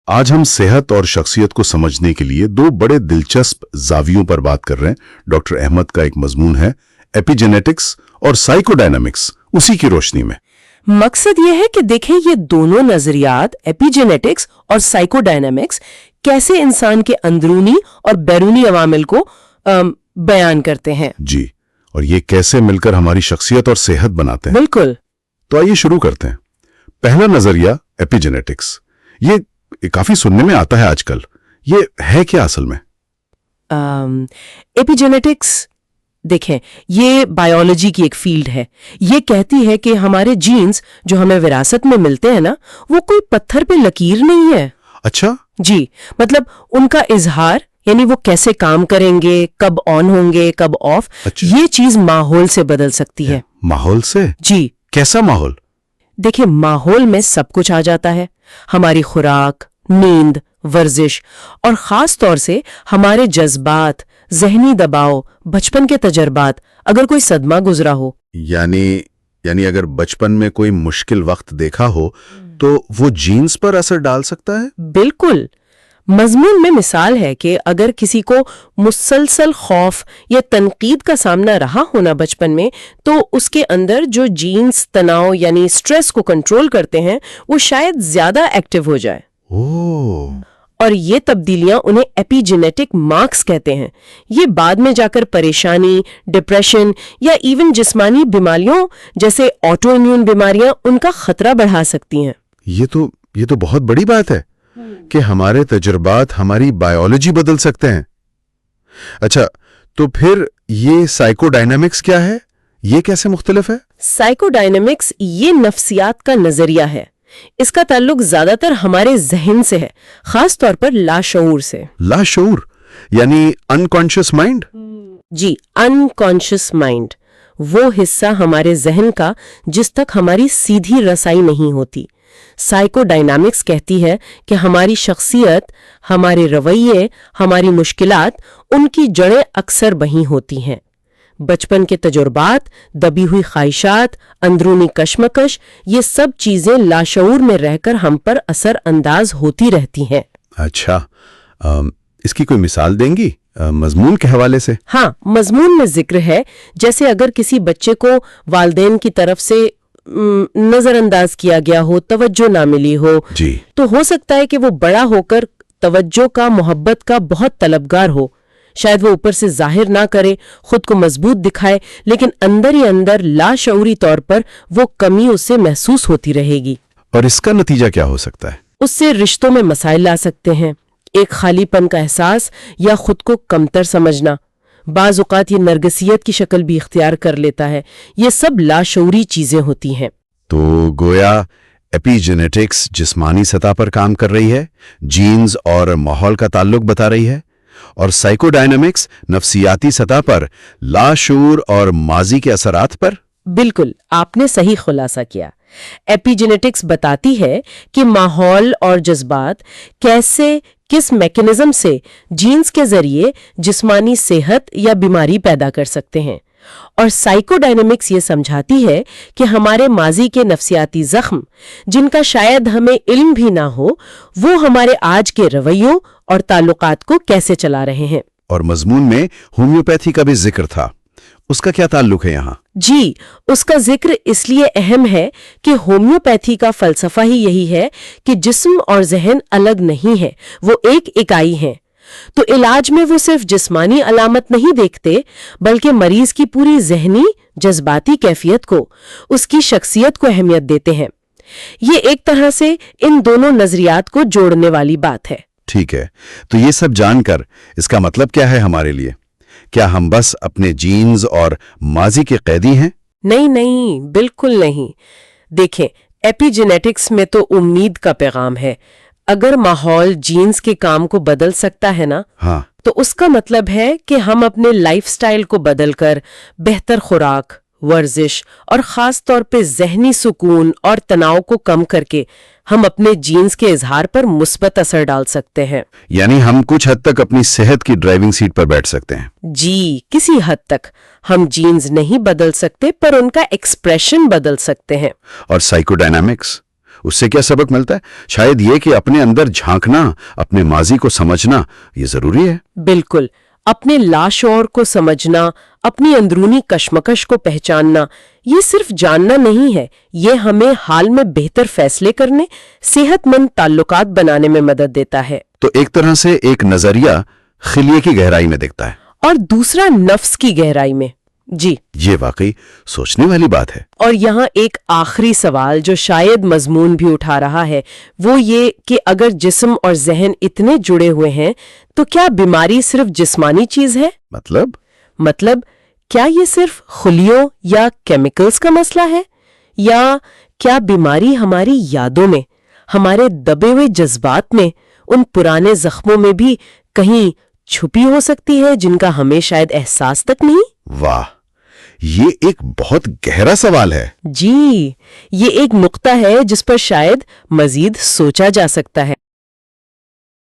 آج ہم صحت اور شخصیت کو سمجھنے کے لیے دو بڑے دلچسپ زاویوں پر بات کر رہے ہیں۔ ڈاکٹر احمد کا ایک مضمون ہے ایپی جینیٹکس اور سائیکو ڈائنامکس، اسی کی روشنی میں مقصد یہ ہے کہ دیکھیں یہ دونوں نظریات ایپی جینیٹکس اور سائیکو ڈائنامکس کیسے انسان کے اندرونی اور بیرونی عوامل کو بیان کرتے ہیں۔ جی، اور یہ کیسے مل کر ہماری شخصیت اور صحت بناتے ہیں۔ بالکل۔ تو آئیے شروع کرتے ہیں۔ پہلا نظریہ ایپی جینیٹکس، یہ کافی سننے میں آتا ہے آج کل، یہ ہے کیا اصل میں؟ ایپی جینیٹکس دیکھیں یہ بائیولوجی کی ایک فیلڈ ہے۔ یہ کہتی ہے کہ ہمارے جینز جو ہمیں وراثت میں ملتے ہیں نا، وہ کوئی پتھر پہ لکیر نہیں ہے۔ اچھا جی، مطلب ان کا اظہار یعنی وہ کیسے کام کریں گے، کب آن ہوں گے، کب آف، یہ چیز ماحول سے بدل سکتی ہے۔ ماحول سے؟ جی۔ کیسا ماحول؟ دیکھیں ماحول میں سب کچھ آ جاتا ہے، ہماری خوراک، نیند، ورزش اور خاص طور سے ہمارے جذبات، ذہنی دباؤ، بچپن کے تجربات۔ اگر کوئی صدمہ گزرا ہو یعنی اگر بچپن میں کوئی مشکل وقت دیکھا ہو تو وہ جینز پر اثر ڈال سکتا ہے؟ بالکل۔ مضمون میں مثال ہے کہ اگر کسی کو مسلسل خوف یا تنقید کا سامنا رہا ہونا بچپن میں، تو اس کے اندر جو جینز تناؤ یعنی سٹریس کو کنٹرول کرتے ہیں وہ شاید زیادہ ایکٹیو ہو جائے۔ اور یہ تبدیلیاں انہیں ایپی جینیٹک مارکس کہتے ہیں۔ یہ بعد میں جا کر پریشانی، ڈپریشن یا ایون جسمانی بیماریوں جیسے آٹو امیون بیماریاں ان کا خطرہ بڑھا سکتی ہیں۔ یہ تو بہت بڑی بات ہے کہ ہمارے تجربات ہماری بائیولوجی بدل سکتے ہیں۔ اچھا، تو پھر یہ سائیکو ڈائنامکس کیا ہے؟ یہ کیسے مختلف ہے؟ سائیکو ڈائنامکس یہ نفسیات کا نظریہ ہے۔ اس کا تعلق زیادہ تر ہمارے ذہن سے ہے، خاص طور پر لاشعور سے۔ لاشعور یعنی انکانشس مائنڈ؟ جی، انکانشس مائنڈ، وہ حصہ ہمارے ذہن کا جس تک ہماری سیدھی رسائی نہیں ہوتی۔ سائیکو ڈائنامکس کہتی ہے کہ ہماری شخصیت، ہمارے رویے، ہماری مشکلات، ان کی جڑیں اکثر وہیں ہوتی ہیں۔ بچپن کے تجربات، دبی ہوئی خواہشات، اندرونی کشمکش، یہ سب چیزیں لاشعور میں رہ کر ہم پر اثر انداز ہوتی رہتی ہیں۔ اچھا، اس کی کوئی مثال دیں گی مضمون کے حوالے سے؟ ہاں، مضمون میں ذکر ہے جیسے اگر کسی بچے کو والدین کی طرف سے نظر انداز کیا گیا ہو، توجہ نہ ملی ہو، جی، تو ہو سکتا ہے کہ وہ بڑا ہو کر توجہ کا، محبت کا بہت طلبگار ہو۔ شاید وہ اوپر سے ظاہر نہ کرے، خود کو مضبوط دکھائے، لیکن اندر ہی اندر لاشعوری طور پر وہ کمی اس سے محسوس ہوتی رہے گی۔ اور اس کا نتیجہ کیا ہو سکتا ہے؟ اس سے رشتوں میں مسائل آ سکتے ہیں، ایک خالی پن کا احساس یا خود کو کمتر سمجھنا۔ بعض اوقات یہ نرگسیت کی شکل بھی اختیار کر لیتا ہے۔ یہ سب لاشعوری چیزیں ہوتی ہیں۔ تو گویا ایپی جینیٹکس جسمانی سطح پر کام کر رہی ہے، جینز اور ماحول کا تعلق بتا رہی ہے، اور سائیکو ڈائنامکس نفسیاتی سطح پر لاشعور اور ماضی کے اثرات پر۔ بالکل، آپ نے صحیح خلاصہ کیا۔ ایپی جینیٹکس بتاتی ہے کہ ماحول اور جذبات کیسے، کس میکانزم سے جینز کے ذریعے جسمانی صحت یا بیماری پیدا کر سکتے ہیں، اور سائیکو ڈائنامکس یہ سمجھاتی ہے کہ ہمارے ماضی کے نفسیاتی زخم، جن کا شاید ہمیں علم بھی نہ ہو، وہ ہمارے آج کے رویوں اور تعلقات کو کیسے چلا رہے ہیں۔ اور مضمون میں ہومیوپیتھی کا بھی ذکر تھا، اس کا کیا تعلق ہے یہاں؟ جی، اس کا ذکر اس لیے اہم ہے کہ ہومیوپیتھی کا فلسفہ ہی یہی ہے کہ جسم اور ذہن الگ نہیں ہے، وہ ایک اکائی ہیں۔ تو علاج میں وہ صرف جسمانی علامت نہیں دیکھتے، بلکہ مریض کی پوری ذہنی، جذباتی کیفیت کو، اس کی شخصیت کو اہمیت دیتے ہیں۔ یہ ایک طرح سے ان دونوں نظریات کو جوڑنے والی بات ہے۔ ٹھیک ہے، تو یہ سب جان کر اس کا مطلب کیا ہے ہمارے لیے؟ کیا ہم بس اپنے جینز اور ماضی کے قیدی ہیں؟ نہیں، بالکل نہیں۔ دیکھیں، ایپی جینیٹکس میں تو امید کا پیغام ہے۔ اگر ماحول جینز کے کام کو بدل سکتا ہے نا، ہاں، تو اس کا مطلب ہے کہ ہم اپنے لائف سٹائل کو بدل کر بہتر خوراک، ورزش اور خاص طور پہ ذہنی سکون اور تناؤ کو کم کر کے ہم اپنے جینز کے اظہار پر مثبت اثر ڈال سکتے ہیں۔ یعنی ہم کچھ حد تک اپنی صحت کی ڈرائیونگ سیٹ پر بیٹھ سکتے ہیں۔ جی، کسی حد تک۔ ہم جینز نہیں بدل سکتے، پر ان کا ایکسپریشن بدل سکتے ہیں۔ اور سائیکو ڈائنامکس اس سے کیا سبق ملتا ہے؟ شاید یہ کہ اپنے اندر جھانکنا، اپنے ماضی کو سمجھنا یہ ضروری ہے۔ بالکل، اپنے لاشعور کو سمجھنا، اپنی اندرونی کشمکش کو پہچاننا، یہ صرف جاننا نہیں ہے، یہ ہمیں حال میں بہتر فیصلے کرنے، صحت مند تعلقات بنانے میں مدد دیتا ہے۔ تو ایک طرح سے ایک نظریہ خلیے کی گہرائی میں دکھتا ہے، اور دوسرا نفس کی گہرائی میں۔ جی، یہ واقعی سوچنے والی بات ہے۔ اور یہاں ایک آخری سوال جو شاید مضمون بھی اٹھا رہا ہے، وہ یہ کہ اگر جسم اور ذہن اتنے جڑے ہوئے ہیں تو کیا بیماری صرف جسمانی چیز ہے؟ مطلب کیا یہ صرف خلیوں یا کیمیکلز کا مسئلہ ہے؟ یا کیا بیماری ہماری یادوں میں، ہمارے دبے ہوئے جذبات میں، ان پرانے زخموں میں بھی کہیں چھپی ہو سکتی ہے جن کا ہمیں شاید احساس تک نہیں؟ واہ، یہ ایک بہت گہرا سوال ہے۔ جی، یہ ایک نقطہ ہے جس پر شاید مزید سوچا جا سکتا ہے۔